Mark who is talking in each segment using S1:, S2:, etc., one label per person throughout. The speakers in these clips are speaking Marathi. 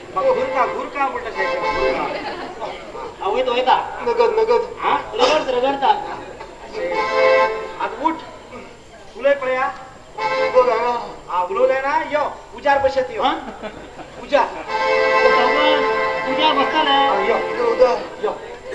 S1: घुरका घुरका म्हणतात
S2: आवय तो येता
S1: नगद नगद
S2: हा रगडता
S1: आता उठ तुला पळया हा उलवलाय ना यो उजार बसत यो पूजा
S2: पूजा बसताना
S1: यो यो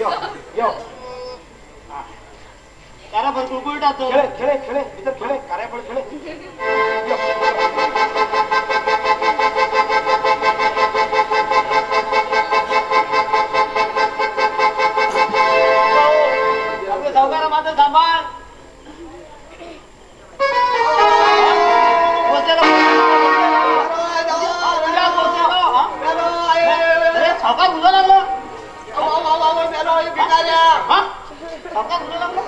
S1: यो यो
S2: त्याला भरपूर कुलटात
S1: खेळे खेळे खेळे इथं खेळे कार्याफळ खेळे
S2: सावकार माझं सांभाळ सावकार उभं लागलं सावकार उभं लागलं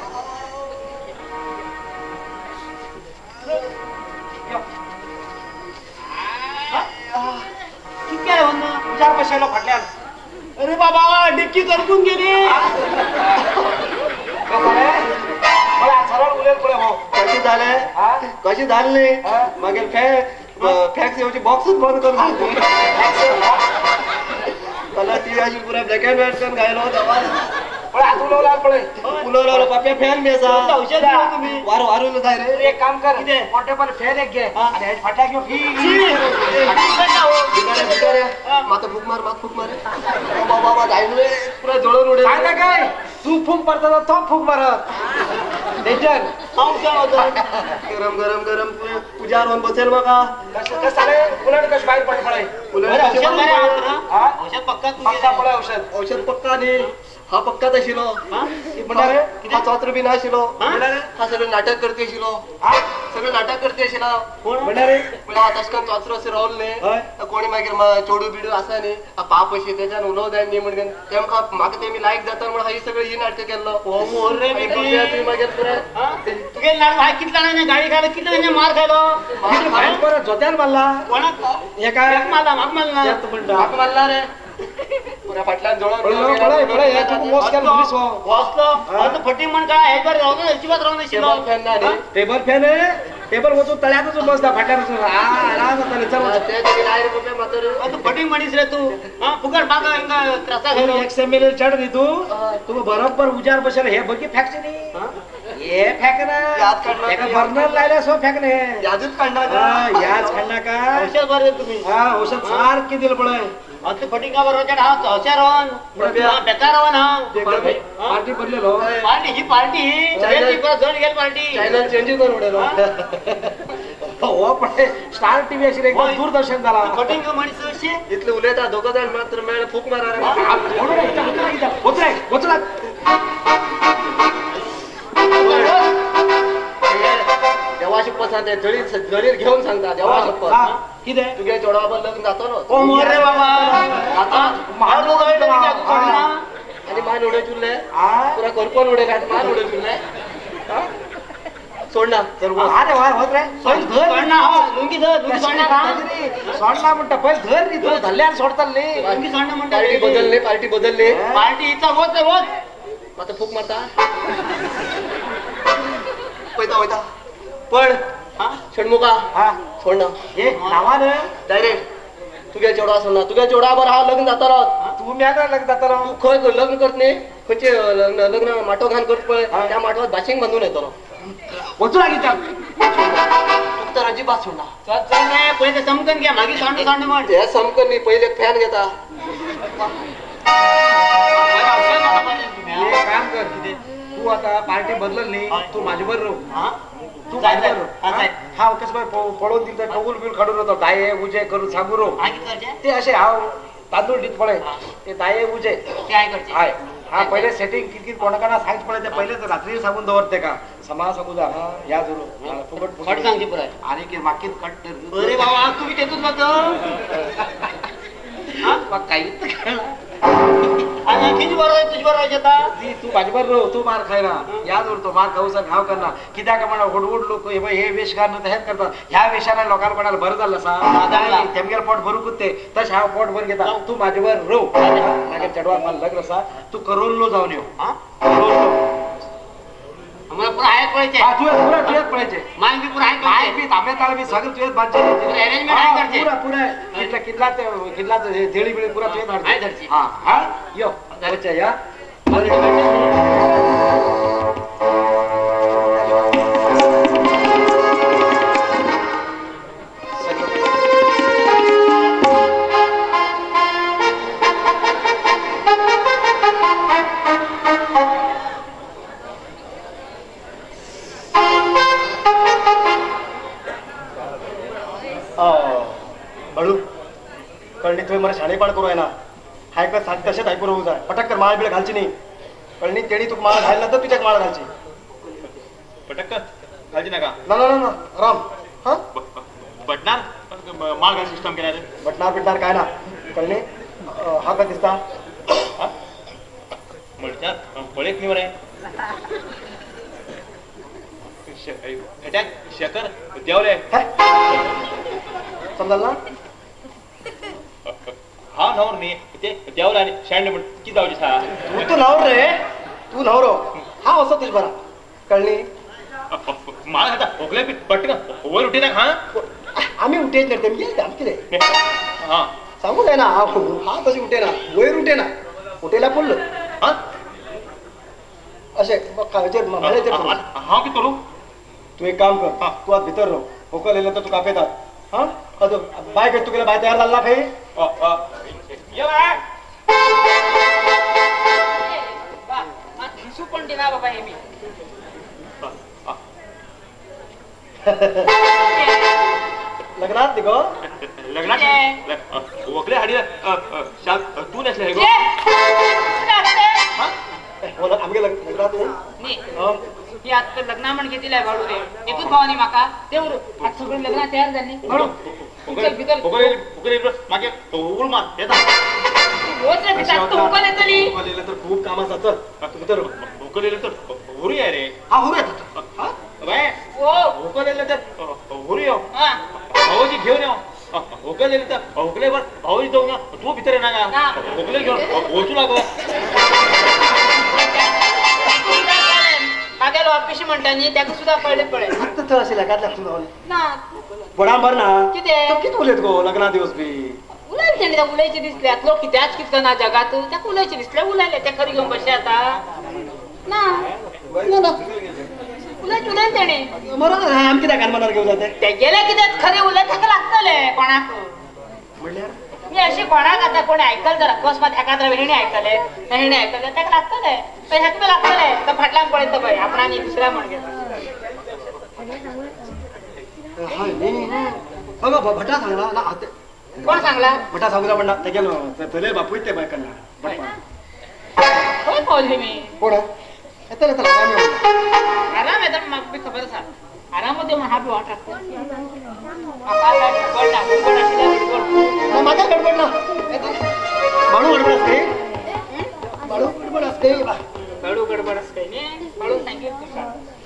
S2: किती आहे म्हणणं
S1: उजार बसायला फाटल्या
S2: अरे बाबा डिक्की करपून गेली
S1: मला सरळ उलेल पुढे हो
S3: कशी झाले कशी झाली मागे फॅक्स येऊची बॉक्सच बंद करून मला ती अशी पुरा ब्लॅक अँड व्हाईट करून घायला होता
S1: पण हात उलवला पळे
S3: उलवला पाप्या फॅन बेसा
S2: औषध द्या तुम्ही
S3: वार वारून जाय रे
S1: एक काम कर पोर्टेबल फॅन एक घे आणि ह्याची फाटल्या घेऊ
S3: माता फूक मार मात फूक मार बाबा जाईन रे पुरा जळून उडेल
S1: काय काय तू फूक मारता तो फूक मारत डेंजर
S3: गरम गरम गरम पूजा होऊन बसेल बघा
S1: कसं रे उलट कश बाहेर पड पडाय
S2: औषध पक्का
S1: पडे औषध
S3: औषध पक्का नाही हा पक्काच आशिलो हा चौत्र बी नाशिलो हा सगळं नाटक करते आशिलो सगळं नाटक करते आशिला मला तशकन चौत्र असे राहुल नाही कोणी मागीर चोडू बिडू असा नाही पाप अशी त्याच्यान उलव जाय नाही म्हणून तेमका म्हाका ते मी लायक जाता म्हणून ही सगळं ही नाटक केलं मागीर पुरा
S2: तुगे नाटक कितल्या जाणांनी गाडी खायला कितल्या जाणांनी मार खायलो
S1: जोत्यान मारला
S2: कोणाक
S1: हे काय
S2: मारला माग मारला
S1: माग मारला रे
S3: पुऱ्या फाटल्यान जळून
S2: फटिंग म्हण काय ह्याच्यावर राहून अजिबात राहून शिलो
S1: टेबल फॅन आहे टेबल वचून तळ्यातच बसता फाटल्यापासून
S2: फटिंग म्हणीस रे तू फुकट मागा त्रासा घालो
S1: XML चढ दी तू बरोबर उजार बसेल हे बघी फॅक्ट नाही हे फॅक ना बर्नर लायला सो फॅक नाही
S3: याजूच काढणार
S1: याच खाल्ला का
S2: औषध भरले तुम्ही
S1: हा औषध सारखी दिलं पडय
S2: आता फटिंग का बरोबर हा चौशार होन बेकार होन हा
S1: पार्टी पडलेलो
S2: पार्टी ही पार्टी ही जण गेल पार्टी
S3: चॅनल चेंज करून उडेलो
S1: हो पण स्टार टीव्ही अशी एकदम दूरदर्शन झाला
S2: फटिंग म्हणीस
S3: इथले उलयता दोघं जण मात्र मेळ फूक मारा देवा शपथ सांगते जळीर घेऊन सांगता देवा शपथ
S1: किती
S3: तुगे जोडावर लग्न जातो ना
S2: ओ मोर रे बाबा
S3: आणि मान उडे चुरले पुरा करपण उडे काय मान उडे चुरले सोड ना
S1: अरे वा होत रे सोडला म्हणता पहिले धर नी तू धरल्यान सोडताल
S3: पार्टी बदलले
S2: पार्टीचा होत
S3: आता फूक मारता वयता पण षणमुखा सोड ना
S1: हे नावानं
S3: डायरेक्ट तुगे चेडो असो ना तुगे चेडा बरं हा लग्न जाता राहत
S1: तू म्यादा लग्न जाता राव
S3: तू खंय लग्न करत न्ही खंयचे लग्न माटो घान करत पळय त्या माटवात भाशिंग बांधून येतो
S1: वचू लागीचा
S3: तर अजिबात सोडना
S2: पहिले समकन घ्या मागे सांड सांड म्हण
S3: हे समकन नी पहिले फॅन घेता
S1: काम कर किती तू आता पार्टी बदलल नाही तू माझ्यावर राहू तू हा कस पळून दिल तर टोगुल बिल काढून होतो दाये उजे करून सांगू रो ते असे हाव तांदूळ डीत पळे ते दाये उजे हाय हा पहिले सेटिंग किती कोणाकडे सांग पळे ते पहिले रात्री सांगून दवरते का समा सांगू जा हा या जरूर फुकट
S2: खट सांगते पुरा
S1: आणि की माकीत कट
S2: अरे बाबा तुम्ही तेतून
S1: मग काही
S2: किती बरोबर तुझी बरोबर येता
S1: तू माझ्यावर राहू तू मार खायला याद उरतो मार खाऊचा घाव करणार कित्या का म्हणा हुडहुड लोक हे वेश घालणं तर हेच करतात ह्या वेशाला लोकांना कोणाला बरं झालं सा तेमगेला पोट भरू कुत्ते तस हा पोट भर घेता तू माझ्यावर राहू माझ्या चढवा मला लग्न सा तू करोल लो जाऊन येऊ
S2: आम्हाला पण आहे पळायचे
S1: हा तुझ्या पुरा तुझ्यात पळायचे
S2: माल बी पुरा आहे
S1: काय
S2: पळायचे
S1: मी तांबे ताळ मी सगळं तुझ्यात बांधचे
S2: arrangement आहे करते.
S1: पुरा पुरा किल्ला झेळी बिळी पुरा तुझ्यात
S2: आहे
S1: बांधते
S2: धरची.
S1: हा हा यो अच्छा या
S3: बळू कळणी तुम्ही मला शाणेपण करू आहे ना हाय का सांग तसेच ऐकू राहू जाय पटक्कर माळ बिळ घालची नाही कळणी तेडी तू माळ घाल तर तुझ्यात माळ घालची
S4: पटक्कर घालची नका
S3: ना ना ना राम हा
S4: बटणार माळ घाल सिस्टम केला रे
S3: बटणार बिटणार काय ना कळणी हा का दिसता
S4: म्हणतात पळेक निवर आहे शेखर देवले
S3: समजाल ना
S4: हा नवर नाही ते देवला आणि शँड म्हण किती जाऊची सा
S3: तू नवर रे तू नवरो हा असं तुझ बरा कळणी
S4: माळ घाता ओकले पटकन वर उठे ना हा
S3: आम्ही उठेच करते मी येईल आमची रे
S4: हा
S3: सांगू दे ना हा तशी उठे ना वैर उठे ना उठेला पडलं
S4: हा
S3: असे म्हणायचे
S4: हा की करू
S3: तू एक काम कर तू आज भितर राह होकल येलं तर तू काप येतात हा अजून बाय काय तू गेला बाय तयार झाला काही
S2: हिसू पण देणार बाबा हे मी
S3: लग्नात दिगो
S4: लग्नात ओकले हाडी तू नसले
S3: आमगे लग्नात
S2: ही आता लग्ना म्हण घेतली आहे भाडू रे एकूच भावानी माका तेवढं आज सगळी लग्न तयार झाली भाडू उचल भीतर
S4: मागे उघड मार येता
S2: रोज रे भीतर तू उकल येतली
S3: उकलेलं तर खूप कामाचा चल तर
S4: उकलेलं तर हुरी आहे रे
S3: हा हो येतात हा
S4: बाय
S2: ओ
S4: उकलेलं तर हुरी हो
S2: हा
S4: भाऊजी घेऊन येऊ उकलेलं तर उकलेवर भाऊजी जाऊन तू भीतर आहे ना का उकले घेऊन ओचू लागो
S2: मागेलो ऑफिस म्हणतानी त्याक सुद्धा कळले पळे
S3: फक्त तर असे लगात लागतो ना
S2: ना
S3: बडांबर ना
S2: किती
S3: किती उलेत गो लग्ना दिवस बी
S2: उलायचे त्या उलायचे दिसल्यात लोक कित्याच कितकं ना जगात त्या उलायचे दिसले उलायले त्या खरी घेऊन बसले आता ना उलायचे उलायचे तेणे
S3: बरोबर आम किती कानमनार घेऊन जाते
S2: ते गेले कित्याच खरे उलय थाका लागतले कोणाक
S3: म्हणल्यार
S2: मी अशी कोणाक आता कोणी ऐकल जर अकस्मात एखाद्या हेणे ऐकले हेणे ऐकले त्याक लागतले तर ह्याक बी लागतले तर फाटलांक पळयत पळय आपण आणि दुसऱ्या म्हण घेतो
S3: बघा भटा सांगला ना
S2: कोण सांगला
S3: भटा सांगला म्हणा ते गेलो तले बापू ते बायकांना
S2: होय पावले मी
S3: कोण येतले तर
S2: आराम आहे तर मग बी खबर असा आरामध्ये मग हा बी वाट लागतो
S3: माझा गडबड ना बाळू गडबड असते बाळू गडबड असते
S2: बाळू गडबड असते ने बाळू सांगितलं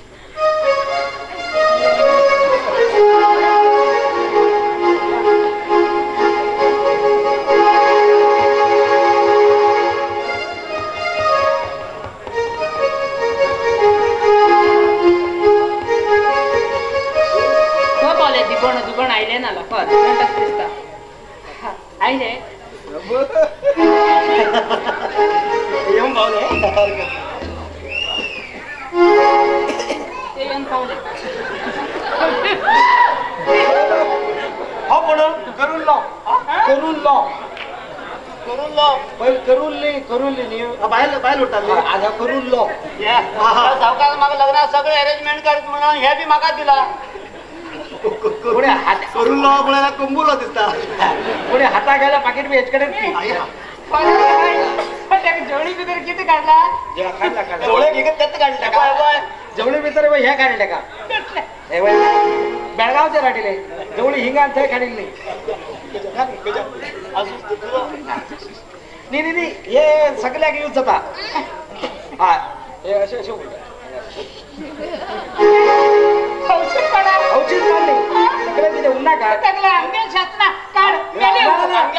S2: दुगण आयले ना लफर दिसता आयले
S3: येऊन पावले
S2: ते येऊन पावले
S1: हो पण करून लाव करून लाव
S3: करून लो
S1: करून ली
S3: बाहेर बाहेर उठताले
S1: आता करून लाव
S2: सावकार माग लग्न सगळं अरेंजमेंट करत म्हणून हे बी मागा दिला
S1: कोणी हात
S3: करून लो आपल्याला कंबूला दिसता
S1: कोणी हाता घ्यायला पाकिट बी हेचकडे
S2: जोडी बितर किती काढला
S3: डोळे घेत त्यात काढले
S1: जवळी बितर ह्या काढले का बेळगावचे राटीले जवळी हिंगा थंय काढील नाही हे सगळ्याक यूज जाता हा हे असे असे औचित काढले सगळे तिथे उन्हा का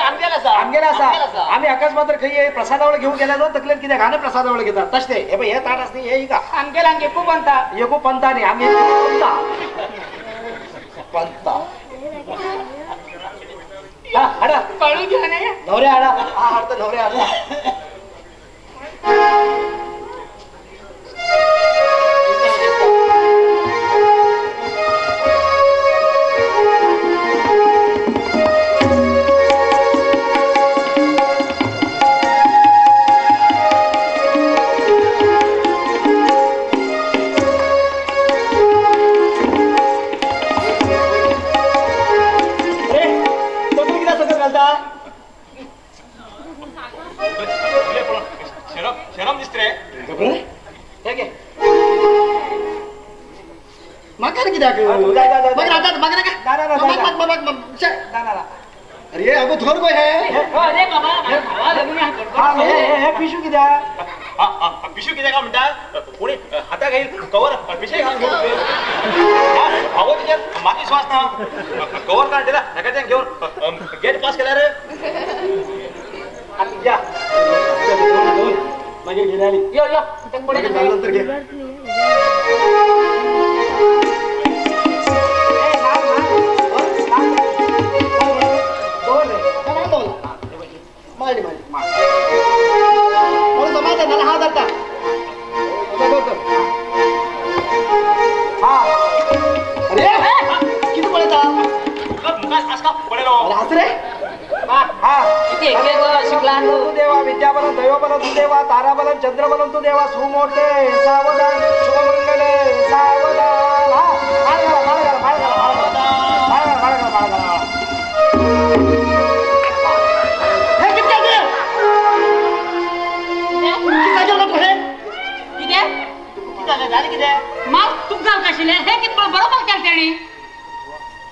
S2: आंब्याला
S1: आमगेला असा आम्ही अकस्मात काही प्रसादावळ घेऊन गेल्यावर तकलेत किती गाणं प्रसादावळ घेतात तसे हे बघ हे ताट असते हे का
S2: आमगेला अंगे खूप बनता
S1: एको पंता नाही आम्ही पंता हाडा
S2: कळू घ्या नाही
S1: नवरे हाडा हा हाडतं नवरे हाडा
S4: शरम दिसते
S3: अरे अगो थोर कोण
S2: अरे बाबा
S1: पिशू कित्या
S4: पिशू किती का म्हणता कोणी हाता घेईल कवर पिशे घालून घेऊन भाऊ तिच्या माती श्वास ना कवर काढ दिला नका घेऊन गेट पास केला रे
S1: या मागे घेणारी
S2: यो यो ते पुढे
S3: नंतर घे मारली समाधान झाला हा जाता
S1: हा
S3: अरे किती पळता
S4: मुखास का पडेल
S3: अरे हस रे
S1: हा
S2: किती एक शिकला
S1: तू देवा विद्याबलं दैवबलं तू देवा ताराबलं चंद्रबलं तू देवा सुमोठे सावधान शुभमंगले सावधान हा माळ घाला माळ घाला माळ घाला माळ घाला माळ घाला माळ घाला माळ घाला हे किती आहे
S2: मग तू घाल कशी हे किती बरोबर केलं त्याने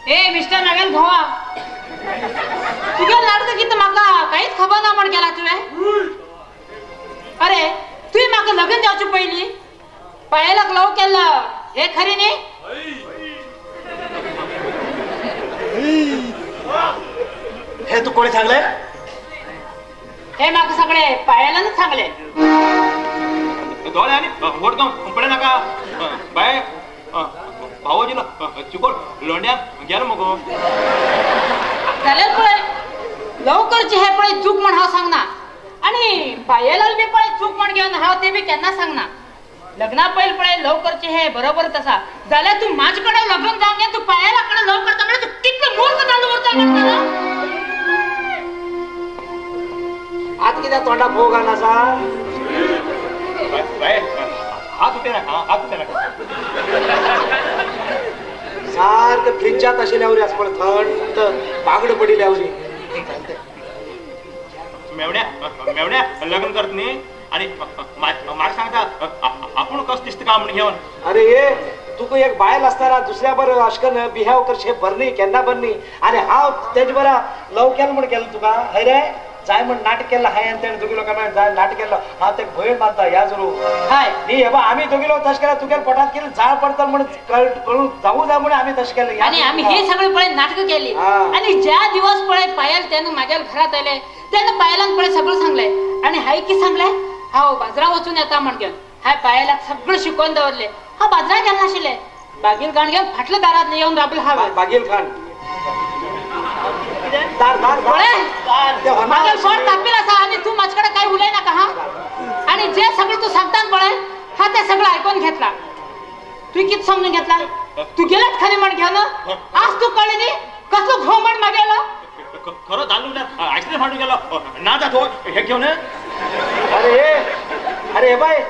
S2: ए मिस्टर नगेल भावा तुझ्या लाडकं किती माका काहीच खबर ना म्हण केला तुवे अरे तुही माका लग्न जावची पहिली पळायला लव केलं हे खरी नाही
S3: हे तू कोणी सांगले
S2: हे माका सगळे पायाला ना सांगले
S4: डोळे आणि वोट गाव पडे नका बाय भाऊजीला चिकोड लोंड्या गेलं मग
S2: चालेल पळे लवकरची हे पळे चूक म्हण हा सांग ना आणि पायाला बी पळे चूक म्हण घेऊन हा ते बी त्यांना सांग ना लग्ना पहिल पळे लवकरची हे बरोबर तसा झाल्या तू माझ्याकडे लग्न जाऊन घे तू पायाला कडे लवकर तर तू किती मूर्ख चालू वरता
S1: आज किती तोंडा भोग आला सा
S4: हात होते ना हात होते ना
S1: सारखं फ्रीजच्यात अशी लावली असं पण थंड बागड पडी लावली
S4: मेवण्या लग्न करत नाही आणि मला सांगता आपण कस दिसत का म्हणून घेऊन
S1: अरे ये तू एक बायल असताना दुसऱ्या बर अशकन बिहाव करशे भरणी केन्ना भरणी आणि हा तेज बरा लव केलं म्हण केलं तुका हय रे जाय म्हण नाटक केलं हाय आणि दोघी लोकांना जाय नाटक केलं हा ते भयण बांधता या जरूर हाय नी हे बा आम्ही दोघी लोक तश केला तुझ्या पोटात केलं जाळ पडतं म्हणून कळून जाऊ जा म्हणून आम्ही तश केलं
S2: आणि आम्ही हे सगळे पळे नाटक केली आणि ज्या दिवस पळे पायल त्यानं माझ्या घरात आले त्यानं पायला पळे सगळं सांगले आणि हाय की सांगले हा बाजरा वाचून येता म्हण घेऊन हाय पायाला सगळं शिकवून दवरले हा बाजरा घ्यायला नाशिले बागील खाण घेऊन फाटलं दारात येऊन राबलं हा
S1: बागील खान
S2: माझ्या शॉर्ट तापील असा आणि तू माझ्याकडे काही बोलाय ना का हा आणि जे सगळं तू सांगता पळे हा ते सगळं ऐकून घेतला तू किती समजून घेतला तू गेलाच खरी म्हण घ्या ना आज तू कळली नाही कसं घो म्हण मागेला
S4: खरं चालू आईस्क्रीम फाटून गेलो ना जातो हे घेऊन
S1: अरे बाय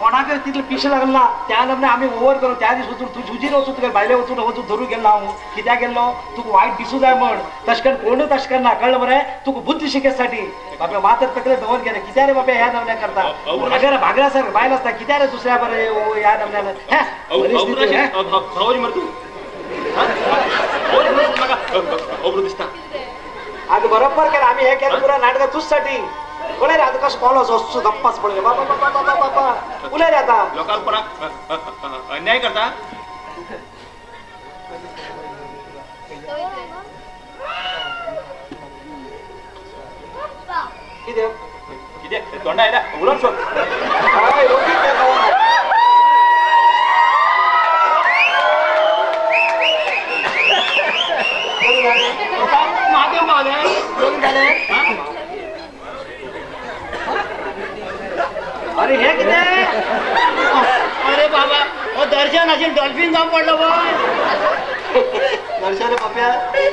S1: कोणाकडे तिथलं पिश लागला त्या नमने आम्ही ओव्हर करू त्या दिवस तू झुजी नव्हतो तुला बायले होतो नव्हतो धरू गेला कित्या गेलो तू वाईट दिसू जाय म्हण तशकन कोण तशकन ना कळलं बरं तू बुद्धी शिकेसाठी बाबा मात्र तकले दवन गेले कित्या रे बाबा ह्या नमन्या करता अगर भागरा सर बायला असता कित्या रे दुसऱ्या बरं या नमन्यानं
S4: दिसता
S1: आज बरोबर केलं आम्ही हे केलं पुरा नाटक तुझसाठी बोले रे आता कसं कॉलच असतो गप्पाच पडले बाबा बाबा बाबा बाबा उले रे आता
S4: लोकांना अन्याय करता किती तोंडा आहे ना उलट शोध
S1: काय रोखीत त्या गावाला.
S3: महादेव मावले दोन झाले.
S1: अरे हे किती
S3: अरे बाबा दर्शन असेल डॉल्फिन जाऊन पडलं बा. दर्शन पप्या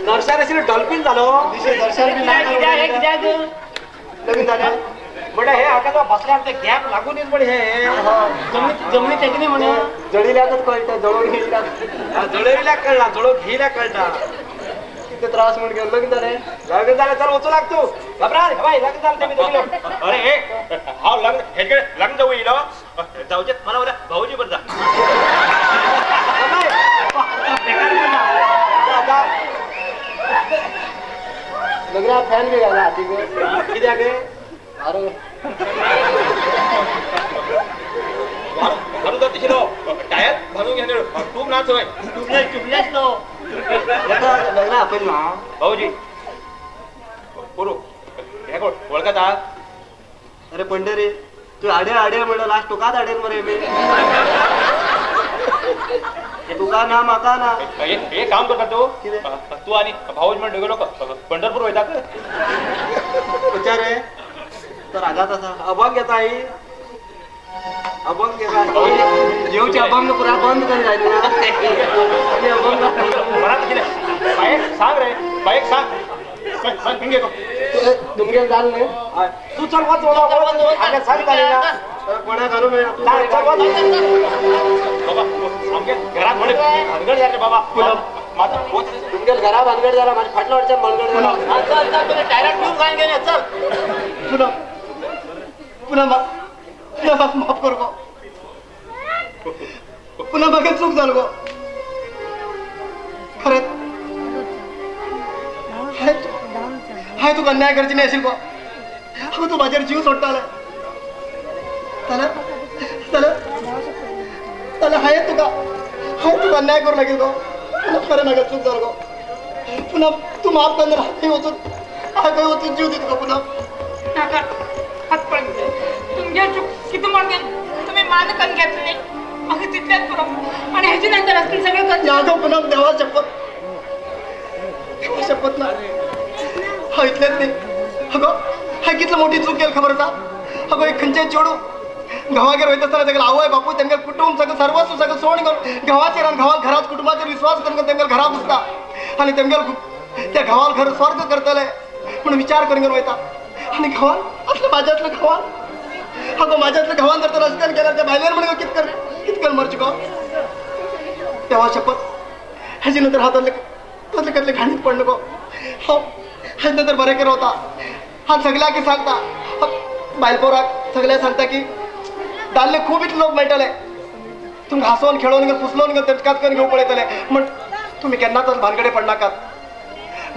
S1: नरसार असेल डॉल्फिन झालं
S3: दर्शन बी नाही लगीन झाले.
S1: बडा हे आता बसला ते गॅप लागून येईल बडे हे
S3: जमिनी टेकली म्हणे जडील्यातच कळतं जळून घेईला
S1: जळवीला कळला जळू घ्यायला कळता
S3: किती त्रास म्हणून गेलो. लगीन झाले.
S1: लग्न झालं तर उचू लागतो घबरा भाई लग्न झालं ते मी तुम्ही
S4: अरे हे हा लग्न ह्याच्याकडे लग्न जाऊ येईल जाऊचे मला बोला भाऊजी बरं जा
S3: लग्नात फॅन बी घाला हाती
S1: किती आहे
S3: अरे
S4: घालून जात शिरो टायर घालून घेणे टूब नाच होय
S3: चुकल्याच तो लग्न आपण ना.
S4: भाऊजी बोलू हे कोण ओळखत आहात
S3: अरे पंढरी तू आडे आडे म्हणलं लास्ट तुकाच आडेल मरे मी तुका ना माका ना.
S4: हे काम करतो तू आणि भाऊजी म्हणून गेलो पंढरपूर वैता
S3: विचार आहे तर आघात असा
S1: अभंग घेता आई अभंग घेता
S3: जेवचे अभंग पुरा बंद कर जायचं ना. अभंग
S4: मरात गेले बाईक सांग रे बाईक सांग सांग घेतो
S3: तुमगे जाल नाही.
S1: तू चल वाच आगे सांग चालेल
S3: कोणा घालू
S4: बाबा आमच्या घरात म्हणे भानगड झाले बाबा माझा पोच
S3: तुमच्या घरा भानगड झाला माझ्या फाटला वरच्या भानगड झाला.
S4: डायरेक्ट ट्यूब घालून घेणे चल
S3: पुन्हा पुन्हा माफ कर गो. पुन्हा बघा चूक झालं गो खरंच हाय तू अन्याय करची नाही असेल गो. अगं तू माझ्यावर जीव सोडता आलाय त्याला हाय तुका अन्याय करू लागेल गो. पुन्हा खरं नका चूक झालं गो. पुन्हा तू माफ करणार हात काही होतो जीव देत गो. पुन्हा
S2: नाका हात पडले तुमच्या चूक किती म्हणते तुम्ही मान कण घेतली अगं तिथल्याच करू आणि ह्याची नंतर असतील सगळे कण
S3: यादव पुन्हा देवा शपथ ना हा इथल्याच नाही. अगं हा कितलं मोठी चूक केली खबर का. अगं एक खंचायत जोडू गव्हागेर होत असताना त्याला आवय बापू त्यांना कुटुंब सगळं सर्वस्व सगळं सोड करून गव्हाचे रान गव्हा घरात कुटुंबाचा विश्वास करून त्यांना घरा बसता आणि त्यांना त्या गव्हाल घर स्वर्ग करतलंय म्हणून विचार करून वयता आणि गव्हान असलं माझ्यातलं गव्हान अगं माझ्यातलं गव्हान जर रस्त्याने गेला त्या बायलेर म्हणे कितकन मरची गो. तेव्हा शपथ ह्याची नंतर हातातले कतले घाणीत पडलं गो. ह्याच नंतर बरे कर होता हा सगळ्या की सांगता बायलपोराक सगळ्या सांगता की दाल्ले खूप इतले लोक मेळटले तुम्ही हसवून खेळून घेऊन पुसलून घेऊन तेचकात करून घेऊ पळयतले म्हण तुम्ही केन्नाच भानगडे पडनाकात.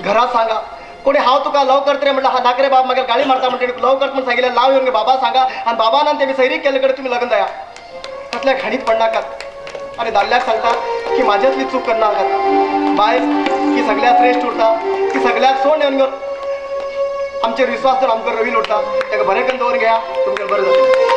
S3: घरात सांगा कोणी हाव तुका लव करते म्हटलं हा नाकरे बाब मागेल गाडी मारता म्हणते लव करत म्हणून सांगितलं लाव येऊन बाबा सांगा आणि बाबांना ते सैरी केल्याकडे तुम्ही लग्न द्या त्यातल्या घाणीत पडनाकात आणि दाल्ल्याक सांगतात की माझ्यातली चूक करणार बाय की सगळ्यात श्रेष्ठ उरता की सगळ्यात सोड येऊन घेऊन आमचे विश्वास तर आमचं रवी उरता त्या बरे करून घ्या तुमच्या बरं जातं.